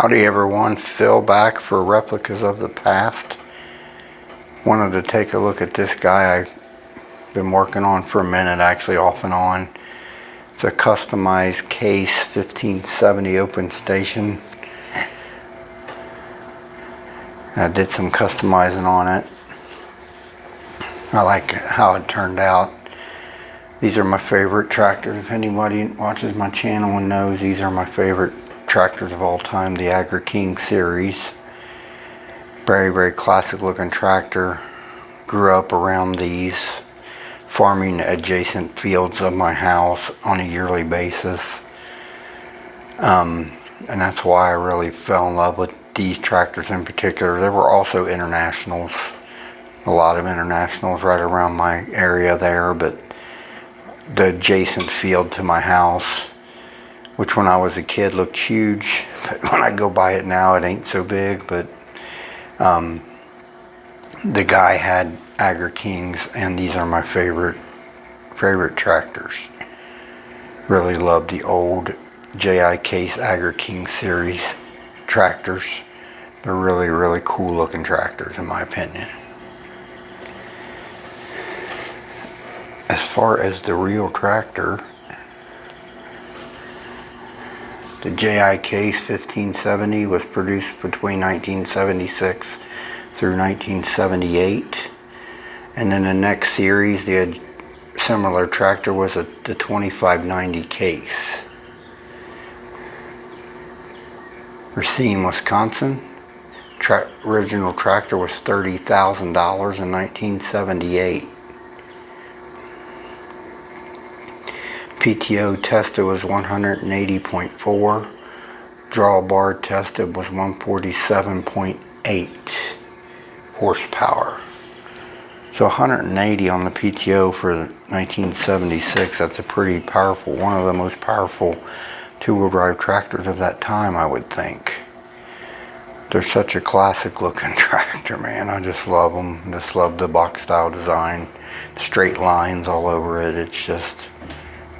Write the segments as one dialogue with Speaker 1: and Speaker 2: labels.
Speaker 1: Howdy everyone, Phil back for replicas of the past. Wanted to take a look at this guy I've been working on for a minute, actually off and on. It's a customized case 1570 open station. I did some customizing on it. I like how it turned out. These are my favorite tractors. If anybody watches my channel and knows, these are my favorite tractors of all time, the Agri series. Very classic looking tractor. Grew up around these, farming adjacent fields of my house on a yearly basis, and that's why I really fell in love with these tractors in particular. There were also internationals, a lot of internationals right around my area there, but the adjacent field to my house, which when I was a kid looked huge, but when I go by it now it ain't so big. But the guy had Agri Kings, and these are my favorite tractors. Really love the old J.I. Case Agri King series tractors. They're really cool looking tractors in my opinion. As far as the real tractor, the J.I. Case 1570 was produced between 1976 through 1978. And then the next series, the similar tractor was the 2590 Case. Racine, Wisconsin. Original tractor was $30,000 in 1978. PTO tested was 180.4. Drawbar tested was 147.8 horsepower. So 180 on the PTO for 1976. That's a pretty powerful, one of the most powerful two-wheel drive tractors of that time, I would think. They're such a classic looking tractor, man. I just love them. Just love the box style design, straight lines all over it. It's just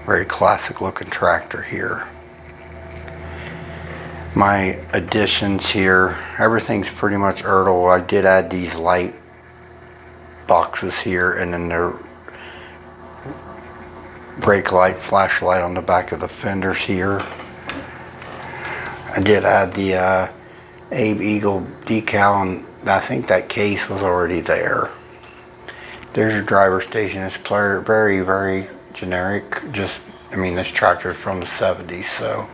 Speaker 1: very classic looking tractor here. My additions here, everything's pretty much Ertl. I did add these light boxes here, and then their brake light, flashlight on the back of the fenders here. I did add the Abe Eagle decal, and I think that case was already there. There's your driver station. It's very generic. Just, I mean, this tractor is from the 70s, so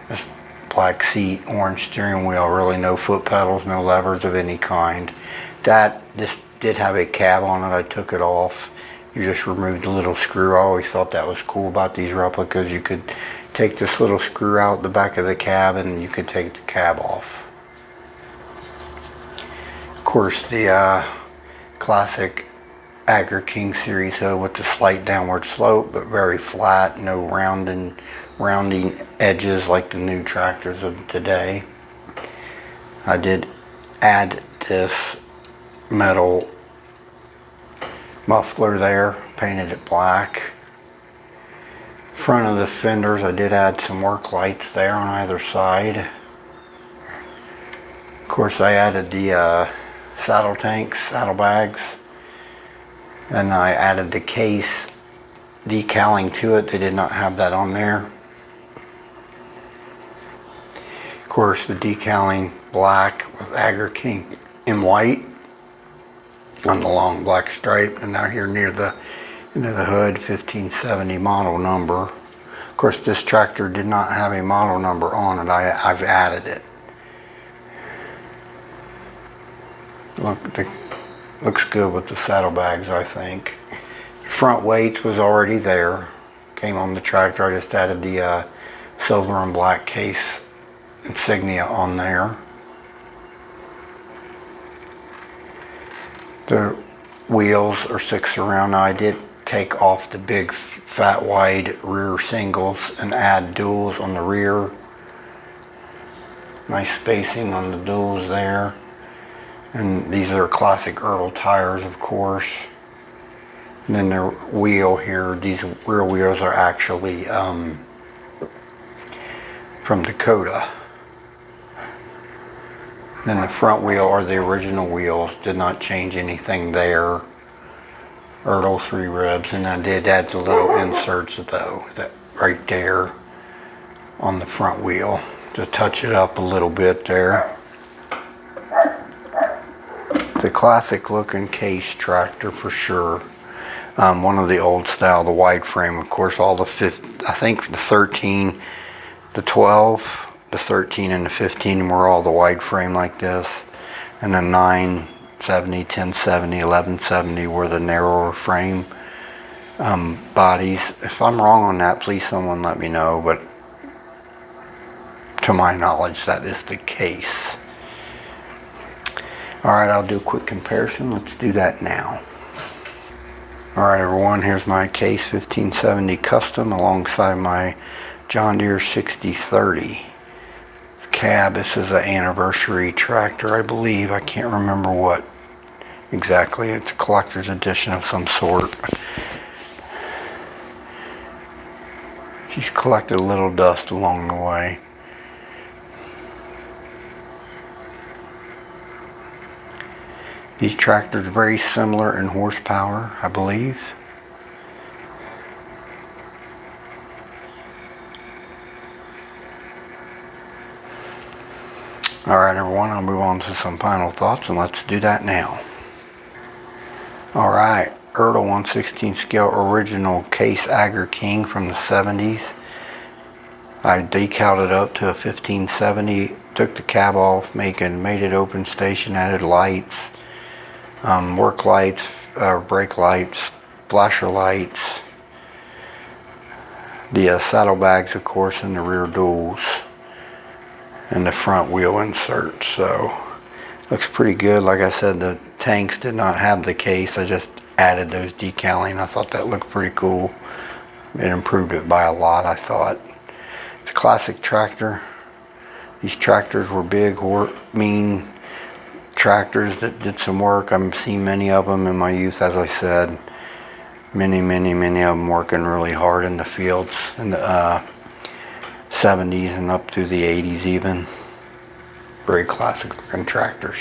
Speaker 1: just black seat, orange steering wheel, really no foot pedals, no levers of any kind. This did have a cab on it. I took it off. You just removed the little screw. I always thought that was cool about these replicas. You could take this little screw out the back of the cab and you could take the cab off. Of course, the classic Agri King series hood with the slight downward slope, but very flat, no rounding edges like the new tractors of today. I did add this metal muffler there, painted it black. Front of the fenders, I did add some work lights there on either side. Of course, I added the saddle tanks, saddlebags, and I added the case decaling to it. They did not have that on there. Of course, the decaling black with Agri King in white on the long black stripe, and out here near the end of the hood, 1570 model number. Of course, this tractor did not have a model number on it. I've added it. Looks good with the saddlebags, I think. Front weights was already there. Came on the tractor. I just added the silver and black case insignia on there. The wheels are 6 around. Now I did take off the big fat wide rear singles and add duals on the rear. Nice spacing on the duals there. And these are classic Ertl tires, of course. And then the wheel here, these rear wheels are actually from Dakota. Then the front wheel are the original wheels, did not change anything there. Ertl 3 ribs, and I did add the little inserts though, that right there on the front wheel to touch it up a little bit there. It's a classic looking case tractor for sure. One of the old style, the wide frame, of course, all the I think the 13, the 12, the 13 and the 15 were all the wide frame like this, and the 970, 1070, 1170 were the narrower frame bodies. If I'm wrong on that, please someone let me know, but to my knowledge that is the case. Alright, I'll do a quick comparison. Let's do that now. Alright everyone, here's my Case 1570 Custom alongside my John Deere 6030 cab. This is an anniversary tractor, I believe. I can't remember what exactly. It's a collector's edition of some sort. She's collected a little dust along the way. These tractors are very similar in horsepower, I believe. Alright everyone, I'll move on to some final thoughts, and let's do that now. Alright, Ertl 1/16 scale original Case Agri King from the 70s. I decaled it up to a 1570, took the cab off, made it open station, added lights, work lights, brake lights, flasher lights, the saddlebags of course, and the rear duals, and the front wheel inserts. So looks pretty good. Like I said, the tanks did not have the case. I just added those decaling. I thought that looked pretty cool. It improved it by a lot, I thought. It's a classic tractor. These tractors were big, mean tractors that did some work. I've seen many of them in my youth, as I said. Many of them working really hard in the fields in the 70s and up through the 80s even. Very classic looking tractors.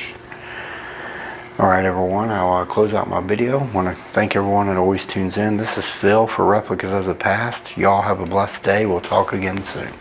Speaker 1: Alright everyone, I'll close out my video. I want to thank everyone that always tunes in. This is Phil for Replicas of the Past. Y'all have a blessed day. We'll talk again soon.